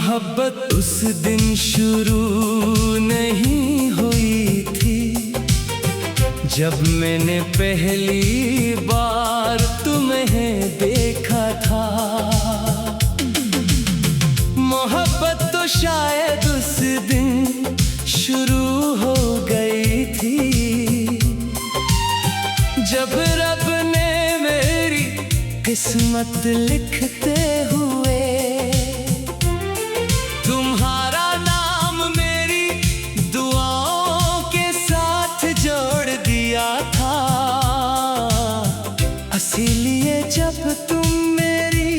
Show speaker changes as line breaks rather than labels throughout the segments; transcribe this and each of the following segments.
मोहब्बत उस दिन शुरू नहीं हुई थी जब मैंने पहली बार तुम्हें देखा था। मोहब्बत तो शायद उस दिन शुरू हो गई थी जब रब ने मेरी किस्मत लिखते हुए तुम्हारा नाम मेरी दुआओं के साथ जोड़ दिया था। इसीलिए जब तुम मेरी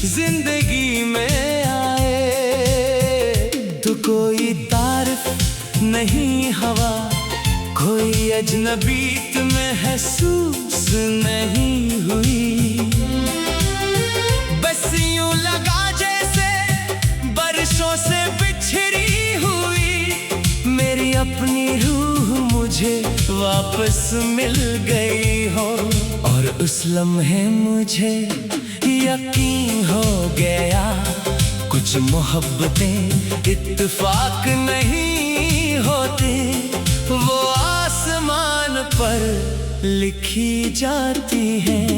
जिंदगी में आए तो कोई तारीफ नहीं हवा, कोई अजनबी तुम्हें महसूस नहीं हुई। बस यूं लगा जैसे बरसों से बिछड़ी हुई मेरी अपनी रूह मुझे वापस मिल गई हो। और उस लम्हे मुझे यकीन हो गया कुछ मोहब्बतें इत्तेफाक नहीं होती, वो आसमान पर लिखी जाती हैं।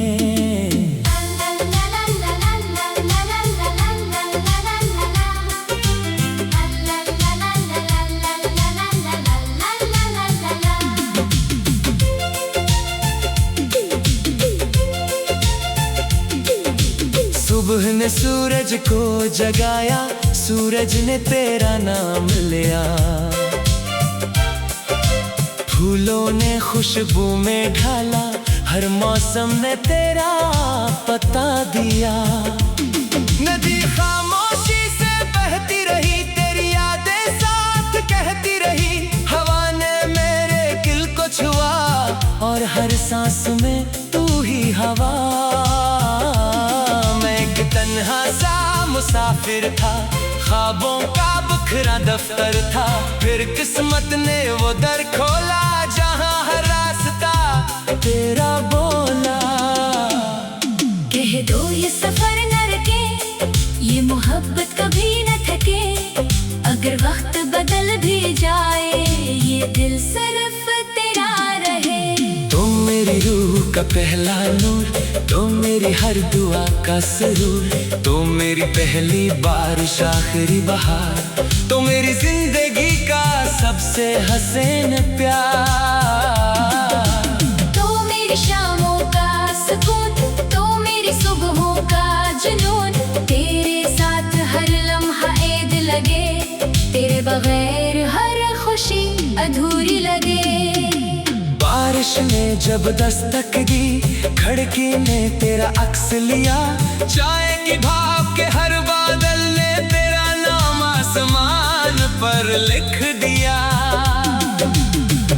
सुबह ने सूरज को जगाया, सूरज ने तेरा नाम लिया। फूलों ने खुशबू में ढाला, हर मौसम ने तेरा पता दिया। नदी खामोशी से बहती रही, तेरी यादें साथ कहती रही। हवा ने मेरे दिल को छुआ और हर सांस में तू ही हवा। तन्हा सा मुसाफिर था, ख्वाबों का बुखरा दफ्तर था। फिर किस्मत ने वो दर खोला जहां हर रास्ता तेरा बोला।
कह दो ये सफर न रुके, ये मोहब्बत कभी न थके। अगर वक्त बदल भी जाए ये दिल सिर्फ तेरा रहे।
तुम मेरी रूह का पहला नूर, तुम मेरी हर दुआ का सरूर। तुम मेरी पहली बारिश आखिरी बहार, तुम मेरी जिंदगी का सबसे हसीन प्यार।
तो मेरी शामों का सुकून, तो मेरी सुबहों का जुनून। तेरे साथ हर लम्हा ईद लगे, तेरे बगैर हर खुशी अधूरी लगे।
बारिश ने जब दस्तक दी, खिड़की ने तेरा अक्स लिया। चाय की भाप के हर बादल ने तेरा नाम आसमान पर लिख दिया।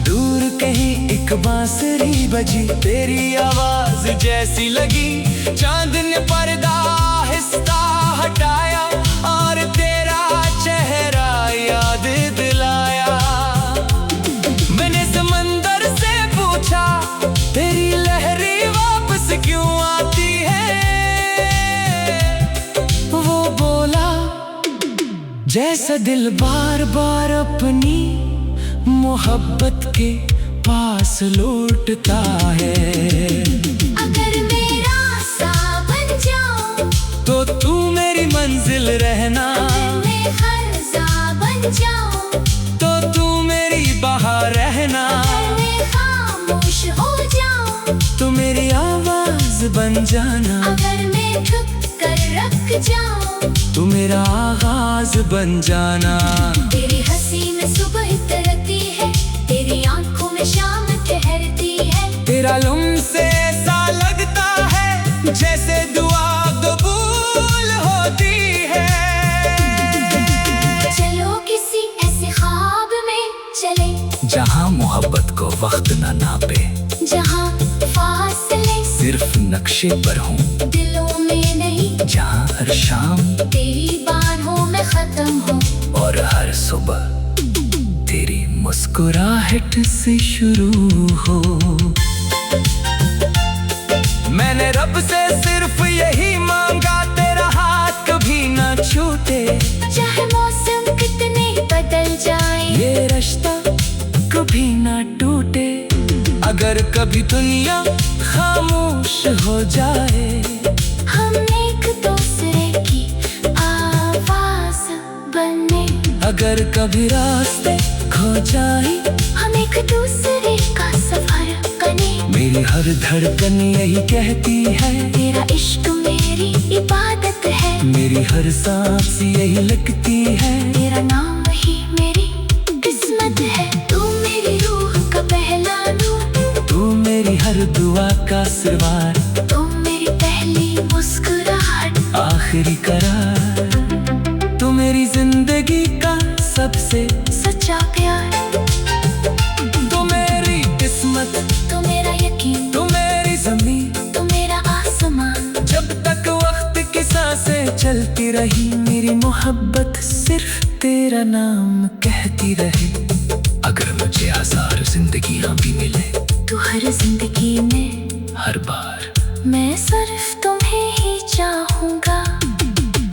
दूर कहीं एक बांसुरी बजी, तेरी आवाज जैसी लगी। चांद ने पर्दा आहिस्ता हटाया और तेरा चेहरा याद दिलाया। मैंने समंदर से पूछा तेरी लहरी वापस क्यों आती है। वो बोला जैसा दिल बार बार अपनी मोहब्बत के पास लौटता है।
अगर मेरा सा बन जाऊं
तो तू मेरी मंजिल रहना।
अगर मैं खर्जा बन जाऊं
तो तू मेरी बहार रहना।
अगर मैं खामोश हो जाऊं
तू मेरी आवाज बन जाना।
अगर मैं ठुक कर रख जाऊं
तू मेरा आगाज बन जाना।
तेरी हंसी में सुबह तरती है, तेरी आंखों में शाम ठहरती है।
तेरा लम्से ऐसा लगता है जैसे दुआ कबूल होती है।
चलो किसी ऐसे ख्वाब में चले
जहाँ मोहब्बत को वक्त न नापे,
जहाँ फासले
सिर्फ नक्शे पर हों,
दिलों में नहीं।
जहाँ हर शाम
तेरी बाहों में खत्म हो
और हर सुबह तेरी मुस्कुराहट से शुरू हो। मैंने रब से सिर्फ यही मांगा, तेरा हाथ कभी ना छूटे।
चाहे जाए,
ये रिश्ता कभी ना टूटे। अगर कभी दुनिया खामोश हो जाए,
हम एक दूसरे की आवाज बने।
अगर कभी रास्ते खो जाए,
हम एक दूसरे का सफर करें।
मेरी हर धड़कन यही कहती है,
तेरा इश्क मेरी इबादत है।
मेरी हर सांस यही लिखती है,
तेरा नाम ही मेरी किस्मत है। तू मेरी रूह का पहला नूर,
तू मेरी हर दुआ का सिरवार,
तू मेरी पहली मुस्कुराहट,
आखिरी करार। तू मेरी जिंदगी का सबसे
सच्चा प्यार।
तू मेरी किस्मत,
तू मेरा यकीन,
तू मेरी ज़मीन।
तू मेरा आसमान।
जब तक वक्त की सांसें चलती रही, मेरी मोहब्बत सिर्फ तेरा नाम कहती रहे। अगर मुझे हजार जिंदगियां भी मिले,
तू हर जिंदगी में,
हर बार
मैं सिर्फ तुम्हें ही चाहूंगा।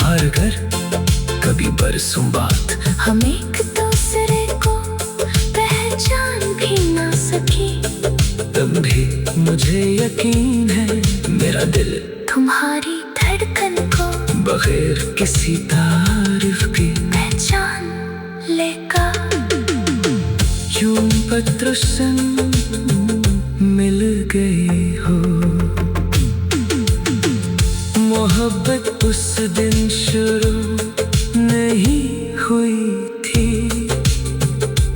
हर घर कभी बरसों बाद,
हम एक दूसरे को पहचान भी ना सके,
तब भी मुझे यकीन है, मेरा दिल
तुम्हारी धड़कन को
बगैर किसी तारीफ के
पहचान लेगा।
यूं पत्र सन मिल गए हो, मोहब्बत उस दिन शुरू नहीं हुई थी,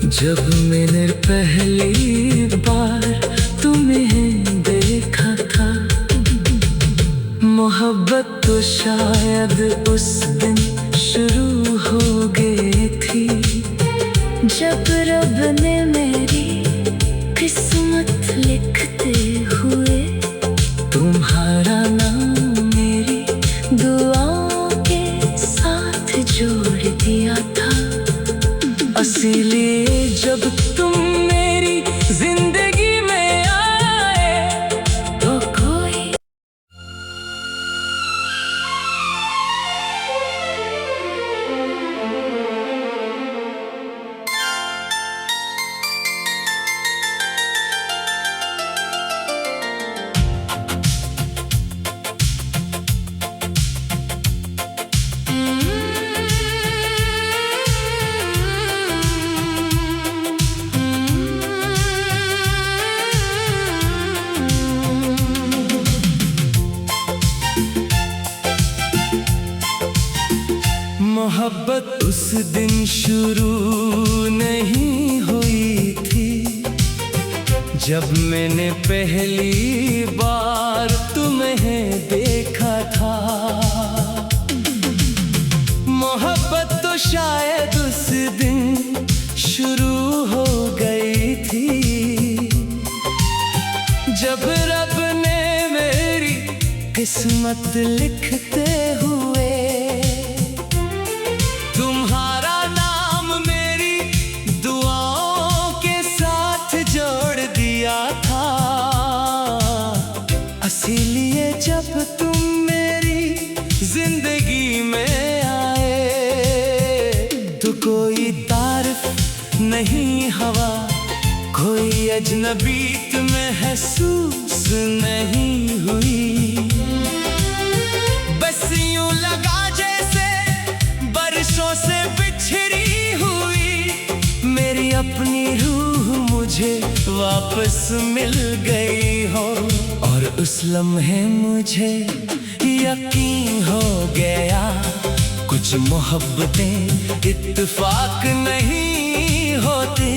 जब मैंने पहली बार तुम्हें देखा था। मोहब्बत तो शायद उस दिन शुरू हो गई थी,
जब रब ने मेरी किस्मत लिखते हुए
तुम्हारा नाम मेरी
दुआओं के साथ जोड़ दिया था।
इसीलिए जब तुम मेरी जिंदगी में आए,
तो कोई
मोहब्बत उस दिन शुरू नहीं हुई थी, जब मैंने पहली बार तुम्हें देखा था। मोहब्बत तो शायद उस दिन शुरू हो गई थी, जब रब ने मेरी किस्मत लिखते हुए तुम्हारा नाम मेरी दुआओं के साथ जोड़ दिया था। इसीलिए जब तुम मेरी जिंदगी में आए, तो कोई तारीफ नहीं हवा, कोई अजनबी तुम्हें महसूस नहीं हुई। बस यूं लगा जैसे बरसों से बिछड़ी हुई मेरी अपनी रूह मुझे वापस मिल गई हो। और उस लम्हे मुझे यकीन हो गया, कुछ मोहब्बतें इत्तेफाक नहीं होती,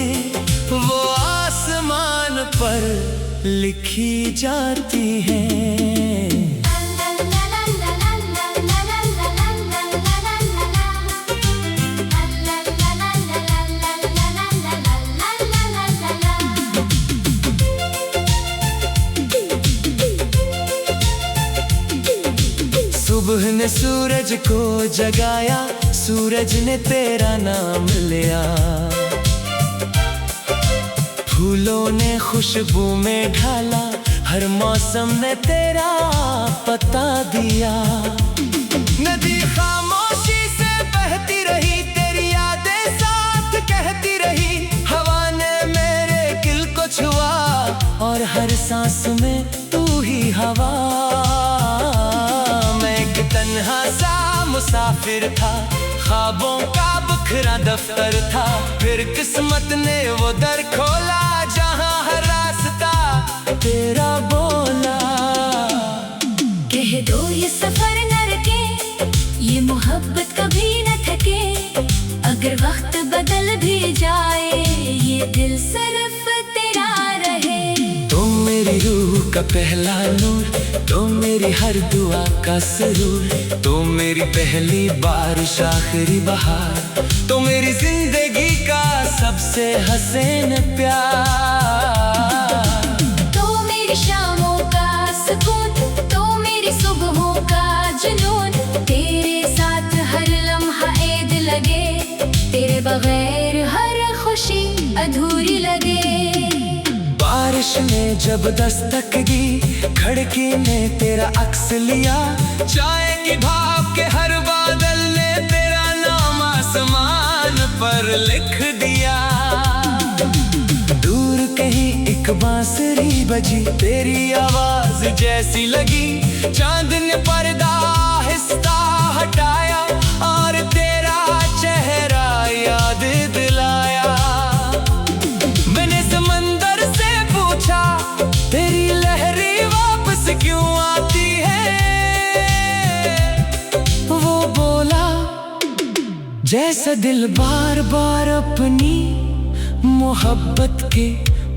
वो आसमान पर लिखी जाती हैं। सुबह ने सूरज को जगाया, सूरज ने तेरा नाम लिया, फूलों ने खुशबू में ढाला, हर मौसम ने तेरा पता दिया। नदी खामोशी से बहती रही, तेरी यादें साथ कहती तन्हा सा मुसाफिर था, ख्वाबों का बखरा दफ्तर था। फिर किस्मत ने वो दर खोला जहां हर रास्ता तेरा बोला।
कह दो ये सफर न रुके, ये मोहब्बत कभी न थके। अगर वक्त बदल भी जाए, ये दिल सिर्फ तेरा रहे।
तुम मेरी रूह का पहला नूर, तुम मेरी हर दुआ का सरूर। तुम मेरी पहली बारिश आखिरी बहार, तुम मेरी जिंदगी का सबसे हसीन प्यार।
तो मेरी शामों का सुकून, तो मेरी सुबहों का जुनून। तेरे साथ हर लम्हा ईद लगे, तेरे बगैर हर खुशी अधूरी लगे।
बारिश ने जब दस्तक दी, खिड़की ने तेरा अक्स लिया। चाय की भाप के हर बादल ने तेरा नाम आसमान पर लिख दिया। दूर कहीं एक बांसुरी बजी, तेरी आवाज जैसी लगी। चांद ने पर्दा आहिस्ता हटाया और तेरा चेहरा याद दिलाया। मैंने समंदर से पूछा, तेरी लहरें वापस क्यों आती है? वो बोला, जैसा दिल बार बार अपनी मोहब्बत के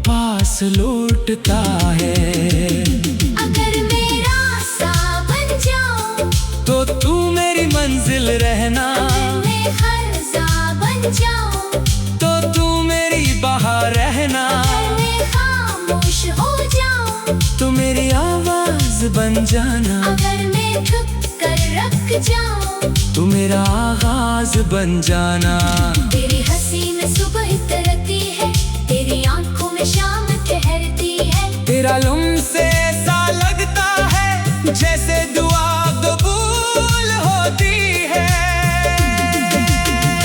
पास लौटता है।
अगर मेरा सा बन जाओ,
तो तू मेरी मंजिल रहना।
अगर मैं खर्जा बन जाऊं,
तो तू मेरी बहार रहना।
अगर मैं खामोश हो जाऊं,
तू मेरी आवाज बन जाना।
अगर मैं ठुक कर रख जाऊं,
तू मेरा आगाज बन जाना।
तेरी हंसी में सुबह तरती है, तेरी आंखों में शाम ठहरती है।
तेरा लम्से ऐसा लगता है, जैसे दुआ कबूल होती है।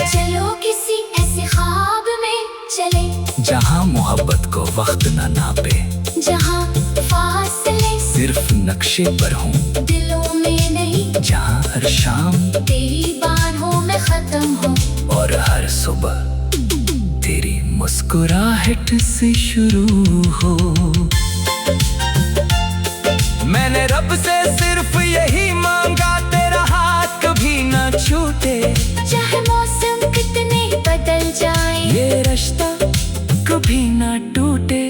चलो किसी ऐसे ख्वाब में चले,
जहाँ मोहब्बत को वक्त न नापे,
जहाँ फासले
सिर्फ नक्शे पर हों।
दिलों में नहीं,
जहाँ हर शाम
तेरी बाहों में खत्म हो।
और हर सुबह तेरी मुस्कुराहट से शुरू हो। मैंने रब से सिर्फ यही मांगा, तेरा हाथ कभी ना छूटे।
चाहे मौसम कितने बदल जाए,
ये रिश्ता कभी ना टूटे।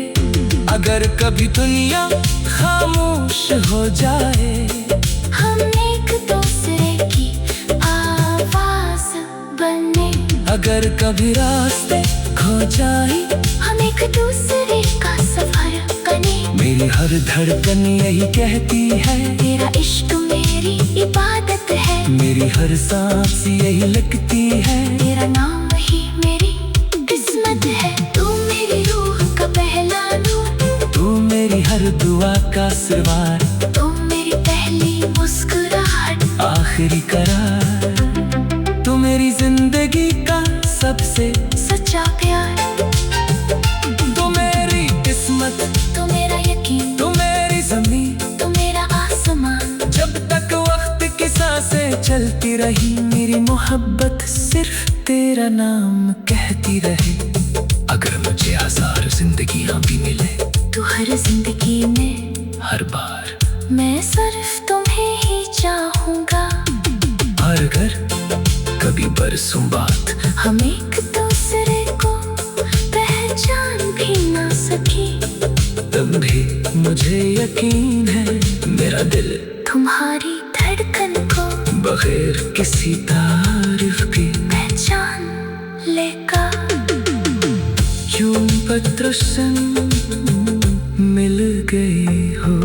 अगर कभी दुनिया खामोश हो जाए,
हम एक दूसरे की आवाज बने।
अगर कभी रास्ते खो जाए,
हम एक दूसरे का सफर करें।
मेरी हर धड़कन यही कहती है,
तेरा इश्क मेरी इबादत है।
मेरी हर सांस यही लगती है।
तेरा नाम ही मेरी किस्मत है। तू मेरी रूह का पहला नूर,
तू मेरी हर दुआ का सिरवार।
तू मेरी पहली मुस्कुराहट,
आखिरी करार। तू मेरी जिंदगी का सबसे
सच्चा प्यार।
तू मेरी किस्मत,
तू मेरा यकीन,
तू मेरी ज़मीन।
तू मेरा आसमान।
जब तक वक्त की सांसें चलती रही, मेरी मोहब्बत सिर्फ तेरा नाम कहती रहे। अगर मुझे हजार जिंदगियां भी मिले,
तू हर जिंदगी में
हर बार
मैं सिर्फ तुम्हें ही चाहूंगा।
और अगर कभी बरसों बाद
हम एक दूसरे को पहचान भी ना सके,
तब भी मुझे यकीन है, मेरा दिल
तुम्हारी धड़कन को
बगैर किसी तारीफ के
पहचान लेगा।
यूं पत्र संग मिल गई हो।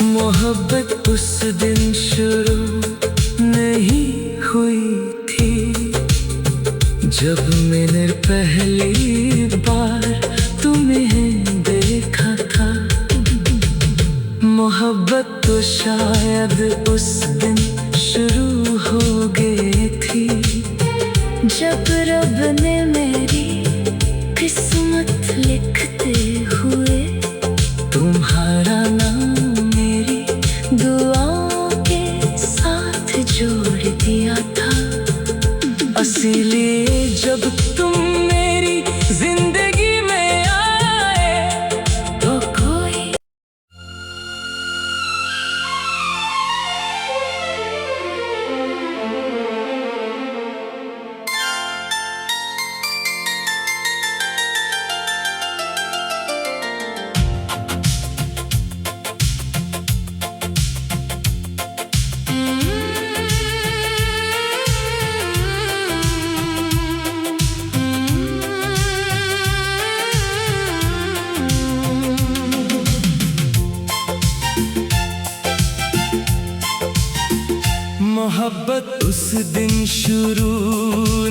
मोहब्बत उस दिन शुरू नहीं हुई थी, जब मैंने पहली बार तुम्हें देखा था। मोहब्बत तो शायद उस दिन शुरू हो गई थी,
जब रब ने मेरी किस्मत लिखते हुए
तुम्हारा नाम मेरी
दुआ
मोहब्बत उस दिन शुरू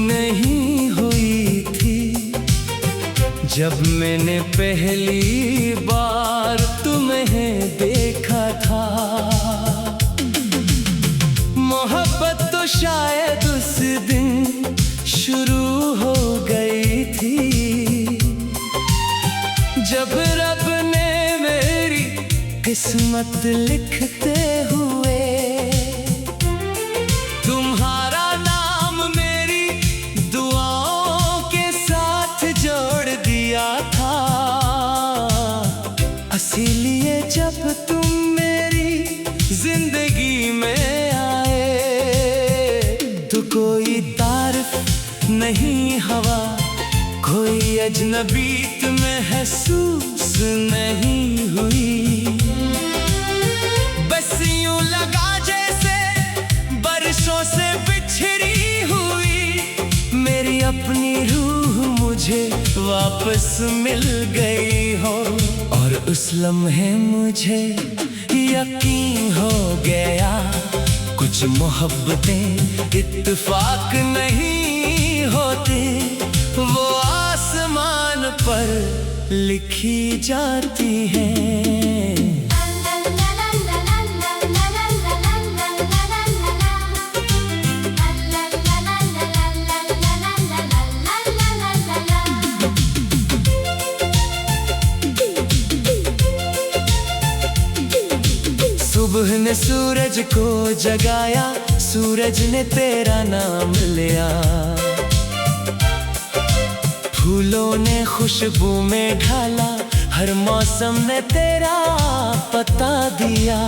नहीं हुई थी जब मैंने पहली बार तुम्हें देखा था। मोहब्बत तो शायद उस दिन शुरू हो गई थी जब रब ने मेरी किस्मत लिखते हुए तुम्हारा नाम मेरी दुआओं के साथ जोड़ दिया था। इसीलिए जब तुम मेरी जिंदगी में आए तो कोई तारीफ नहीं हवा, कोई अजनबी महसूस नहीं हुई। बस यूं लगा जैसे बरसों से बिछड़ी हुई मेरी अपनी रूह मुझे वापस मिल गई हो। और उस लम्हे मुझे यकीन हो गया कुछ मोहब्बतें इत्तेफाक नहीं होती, वो आसमान पर लिखी जाती हैं। सुबह ने सूरज को जगाया, सूरज ने तेरा नाम लिया। फूलों ने खुशबू में ढाला, हर मौसम ने तेरा पता दिया।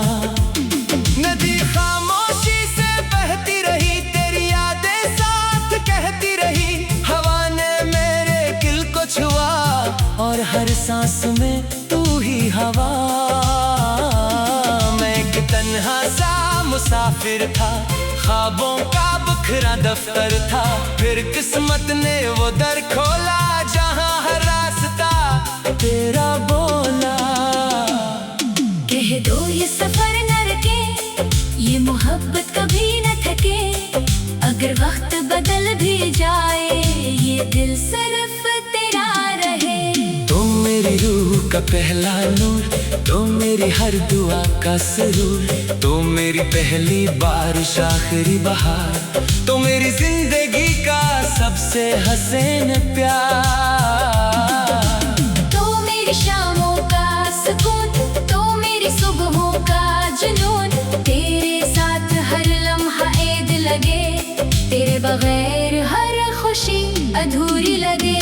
नदी खामोशी से बहती रही, तेरी यादें साथ कहती रही। हवा ने मेरे दिल को छुआ और हर सांस में तू ही हवा। मैं एक तन्हा सा मुसाफिर था, ख्वाबों का बखरा दफ्तर था। फिर किस्मत ने वो दर खोला जहाँ हर रास्ता तेरा बोला।
कह दो ये सफर न रुके, ये मोहब्बत कभी न थके। अगर वक्त बदल भी जाए, ये दिल सिर्फ तेरा रहे।
तुम मेरी रूह का पहला नूर, तुम मेरी हर दुआ का सरूर। तुम मेरी पहली बारिश आखिरी बहार, तुम मेरी जिंदगी का सबसे हसीन प्यार।
तो मेरी शामों का सुकून, तो मेरी सुबहों का जुनून। तेरे साथ हर लम्हा ईद लगे, तेरे बगैर हर खुशी अधूरी लगे।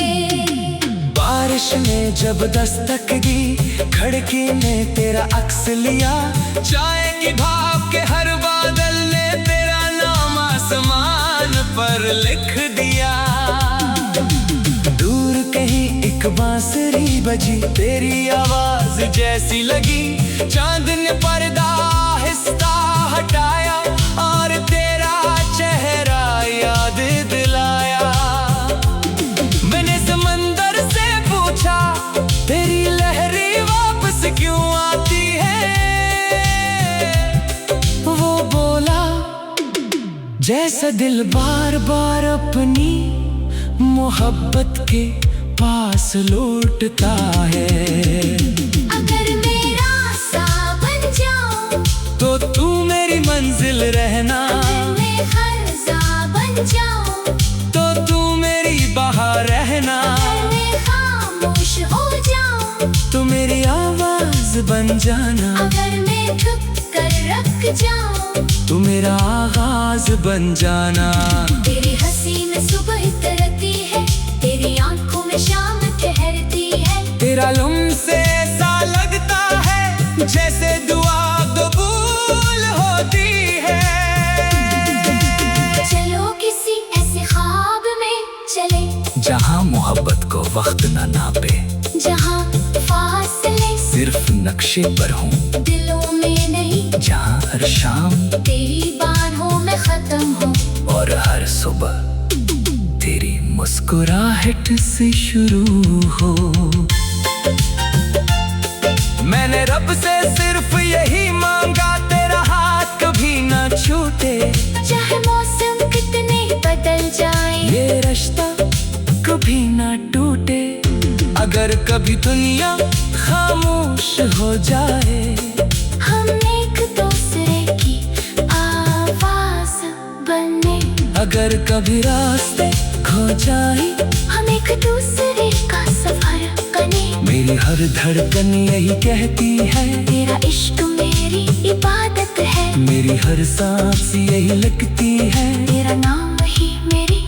बारिश ने जब दस्तक दी, खिड़की ने तेरा अक्स लिया। चाय की भाप के हर बादल ने तेरा नाम आसमान पर लिख दिया। दूर कहीं एक बांसुरी बजी, तेरी आवाज जैसी लगी। चांद ने पर्दा आहिस्ता हटाया और तेरा चेहरा याद दिलाया। मैंने समंदर से पूछा, तेरी लहरें वापस क्यों आती है? वो बोला, जैसा दिल बार बार अपनी मोहब्बत के पास लौटता है।
अगर मेरा सा बन जाऊं,
तो तू मेरी मंजिल रहना।
अगर मैं खर्जा बन जाऊं,
तो तू मेरी बहार रहना।
अगर मैं खामोश हो जाऊं,
तो मेरी आवाज बन जाना।
अगर मैं छुप कर रख जाऊं,
तू मेरा आगाज बन जाना।
तेरी हंसी में सुबह तरती है, तेरी आंखों में शाम ठहरती है।
तेरा लम्से ऐसा लगता है जैसे दुआ कबूल होती है।
चलो किसी ऐसे ख्वाब में चले,
जहाँ मोहब्बत को वक्त न नापे,
जहाँ फासले
सिर्फ नक्शे पर हों,
दिलों में नहीं।
जहाँ हर शाम
तेरी बाहों में खत्म हो,
और हर सुबह तेरी मुस्कुराहट से शुरू हो। मैंने रब से सिर्फ यही अगर कभी दुनिया खामोश हो जाए,
हम एक दूसरे की आवाज बने।
अगर कभी रास्ते खो जाए,
हम एक दूसरे का सफर बने।
मेरी हर धड़कन यही कहती है,
तेरा इश्क मेरी इबादत है।
मेरी हर सांस यही लगती है,
तेरा नाम ही मेरी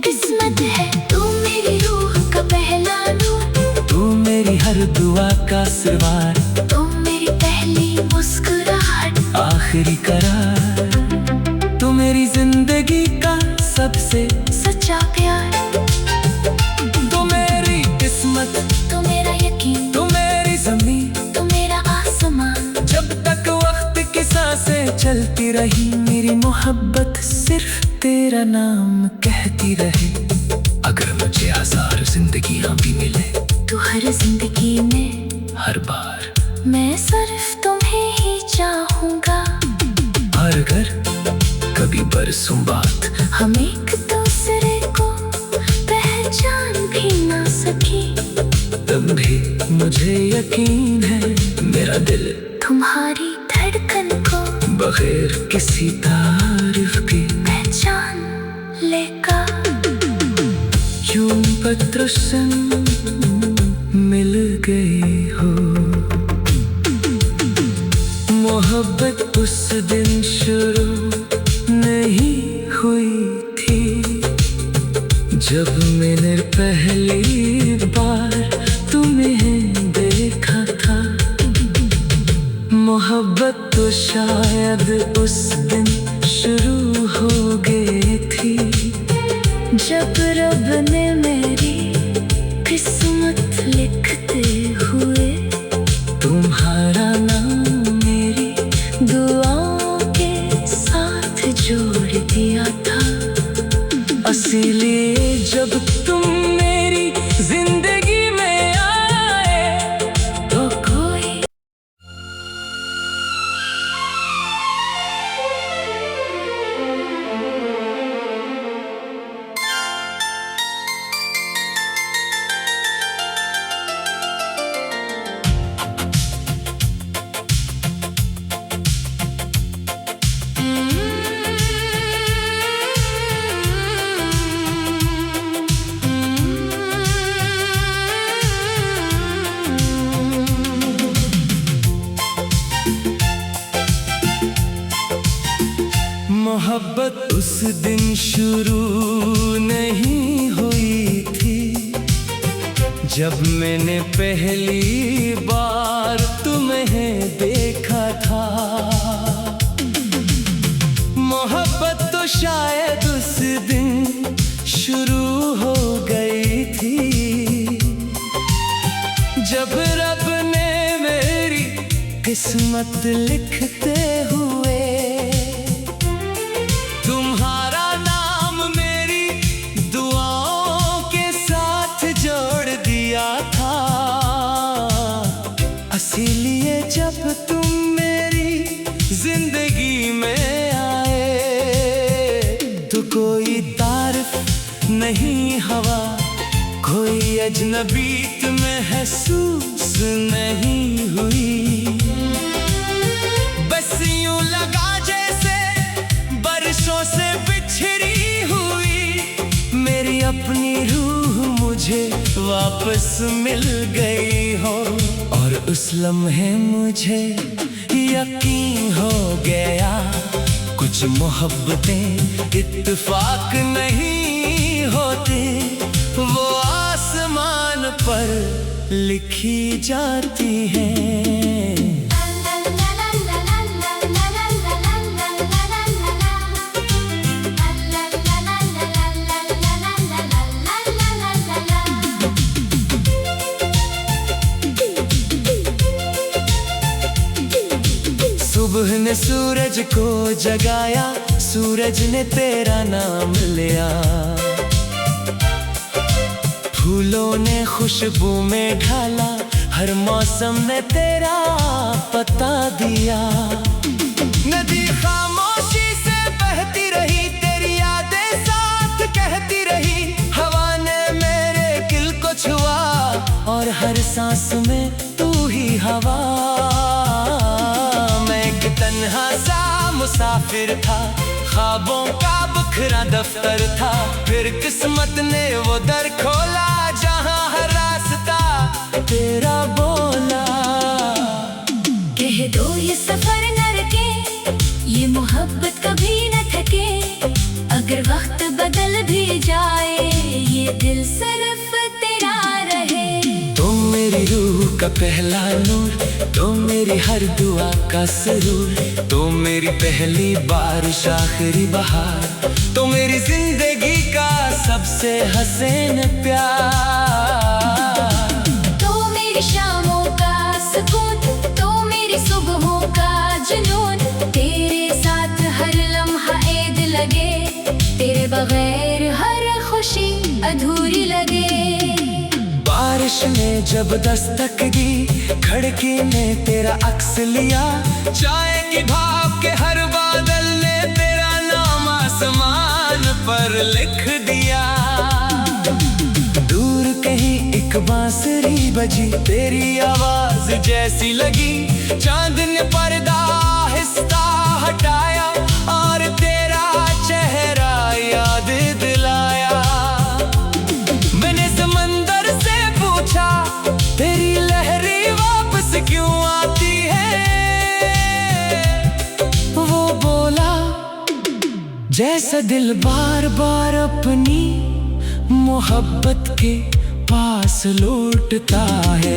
किस्मत है। तू मेरी रूह का पहला नूर,
तू मेरी हर दुआ का सिरवार,
तू मेरी पहली मुस्कुराहट,
आखिरी करार। तू मेरी जिंदगी का सबसे
सच्चा प्यार।
तू मेरी किस्मत,
तू मेरा यकीन,
तू मेरी ज़मीन।
तू मेरा आसमान।
जब तक वक्त की सांसें चलती रही, मेरी मोहब्बत सिर्फ तेरा नाम कहती रहे। अगर मुझे हजार जिंदगियां भी मिले,
तू हर जिंदगी में
हर बार
मैं सिर्फ तुम्हें ही चाहूंगा।
हर घर कभी बरसों बाद
हम एक दूसरे को पहचान भी ना सके,
तब भी मुझे यकीन है, मेरा दिल
तुम्हारी धड़कन को
बगैर किसी तारीफ के
पहचान लेगा।
यूं पत्र से मिल गए हो, मोहब्बत उस दिन शुरू नहीं हुई थी, जब मैंने पहली बार तुम्हें देखा था। मोहब्बत तो शायद उस दिन शुरू हो गई थी, जब रब ने मेरी किस्मत लिखते हुए तुम्हारा नाम मेरी दुआओं के साथ जोड़ दिया था। इसीलिए जब तुम मेरी जिंदगी में आए, तो कोई मोहब्बत उस दिन शुरू नहीं हुई थी, जब मैंने पहली बार तुम्हें देखा था। मोहब्बत तो शायद उस दिन शुरू हो गई थी, जब रब ने मेरी किस्मत लिखते हुए तुम्हारा नाम मेरी दुआओं के साथ जोड़ दिया था। इसीलिए जब तुम मेरी जिंदगी में आए, तो कोई तारीफ नहीं हवा, कोई अजनबी महसूस नहीं हुई। बस यूं लगा जैसे बरसों से बिछड़ी हुई मेरी अपनी रूह मुझे वापस मिल गई हो। और उस लम्हे मुझे यकीन हो गया, कुछ मोहब्बतें इत्तेफाक नहीं होती, वो आसमान पर लिखी जाती हैं। सुबह ने सूरज को जगाया, सूरज ने तेरा नाम लिया। फूलों ने खुशबू में ढाला, हर मौसम ने तेरा पता दिया। नदी खामोशी से बहती रही, तेरी यादें साथ कहती रही। हवा ने मेरे दिल को छुआ और तन्हा सा मुसाफिर था, ख्वाबों का बुखरा दफ्तर था। फिर किस्मत ने वो दर खोला जहां हर रास्ता तेरा बोला।
कह दो ये सफर न रुके, ये मोहब्बत कभी न थके। अगर वक्त बदल भी जाए, ये दिल सिर्फ तेरा रहे।
तुम मेरी रूह का पहला नूर, तुम मेरी हर दुआ का सरूर। तुम मेरी पहली बारिश आखिरी बहार, तुम मेरी जिंदगी का सबसे हसीन प्यार।
तो मेरी शामों का सुकून, तो मेरी सुबहों का जुनून। तेरे साथ हर लम्हा ईद लगे, तेरे बगैर हर खुशी अधूरी लगे।
बारिश ने जब दस्तक दी, खिड़की ने तेरा अक्स लिया। चाय की भाप के हर बादल ने तेरा नाम आसमान पर लिख दिया। दूर कहीं एक बांसुरी बजी, तेरी आवाज जैसी लगी। चांद ने पर्दा आहिस्ता हटाया और तेरा चेहरा याद दिलाया। मैंने समंदर से पूछा, तेरी लहरें वापस क्यों आती है? वो बोला, जैसा दिल बार बार अपनी मोहब्बत के पास लौटता है।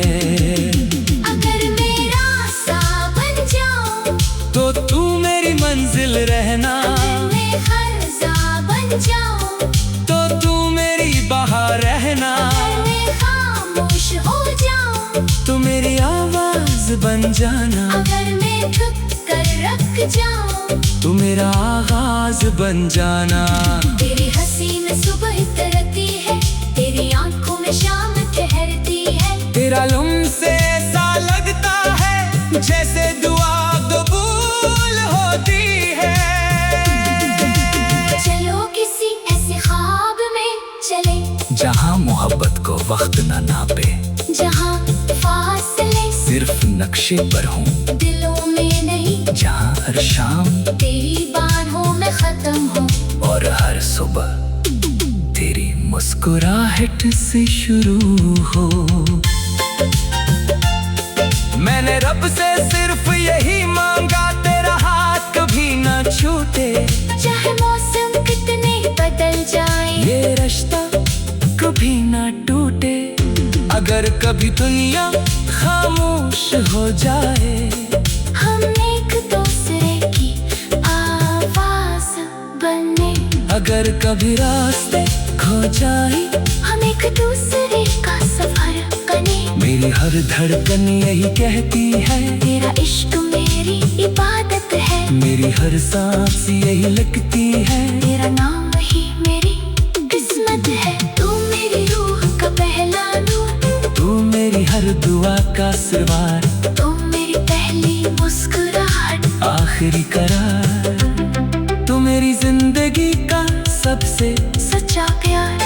अगर मेरा सा बन जाऊं,
तो तू मेरी मंजिल रहना।
अगर मैं खर्जा बन जाऊं,
तो तू मेरी बहार रहना।
अगर मैं खामोश हो जाऊं,
तू मेरी आवाज बन जाना।
अगर मैं छुप कर रख जाऊं,
तू मेरा आगाज बन जाना।
तेरी हंसी में सुबह तरती है, तेरी आंखों में शाम ठहरती है।
तेरा लम्से ऐसा लगता है जैसे दुआ कबूल होती है।
चलो किसी ऐसे ख्वाब में चले,
जहाँ मोहब्बत को वक्त न नापे,
जहाँ फासले
सिर्फ नक्शे पर हों।
दिलों में नहीं,
जहाँ हर शाम
तेरी बाहों में खत्म हो।
और हर सुबह तेरी मुस्कुराहट से शुरू हो। मैंने रब से सिर्फ यही मांगा, तेरा हाथ कभी ना छूटे।
चाहे मौसम कितने बदल जाए,
ये रिश्ता कभी ना टूटे। अगर कभी दुनिया खामोश हो जाए,
हम एक दूसरे की आवाज बने।
अगर कभी रास्ते खो जाए,
हम एक दूसरे का सफर करें।
मेरी हर धड़कन यही कहती है,
तेरा इश्क मेरी इबादत है।
मेरी हर सांस यही लगती है।
तेरा नाम ही मेरी किस्मत है। तू मेरी रूह का पहला नूर,
तू मेरी हर दुआ का सिरवार।
तू मेरी पहली मुस्कुराहट,
आखिरी करार। तू मेरी जिंदगी का सबसे
सच्चा प्यार।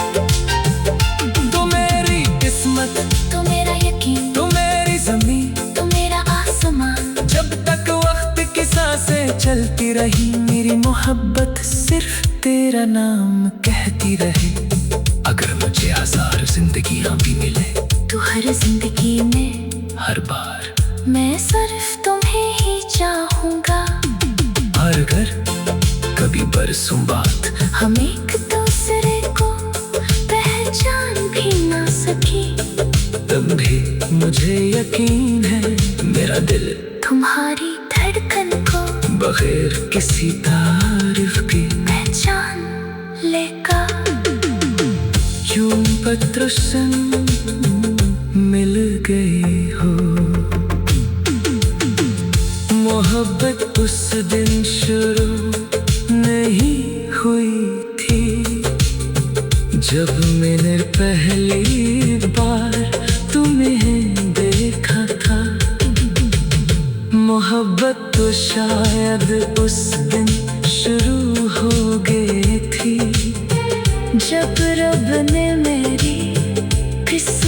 तू मेरी किस्मत,
तू मेरा यकीन,
तू मेरी ज़मीन।
तू मेरा आसमान।
जब तक वक्त की सांसें चलती रही, मेरी मोहब्बत सिर्फ तेरा नाम कहती रहे। अगर मुझे हजार जिंदगियां भी मिले,
तू हर जिंदगी में
हर बार
मैं सिर्फ तुम्हें ही चाहूंगा।
हर घर कभी बरसों बाद
हम एक दूसरे को पहचान भी ना सके,
तब भी मुझे यकीन है मेरा दिल
तुम्हारी धड़कन को
बगैर किसी तारीफ के
पहचान लेगा।
यूं पत्र संग मिल गए हो, मोहब्बत उस दिन शुरू नहीं हुई थी, जब मैंने पहली बार तुम्हें देखा था। मोहब्बत तो शायद उस दिन शुरू हो गई थी,
जब रब ने मेरी किस्मत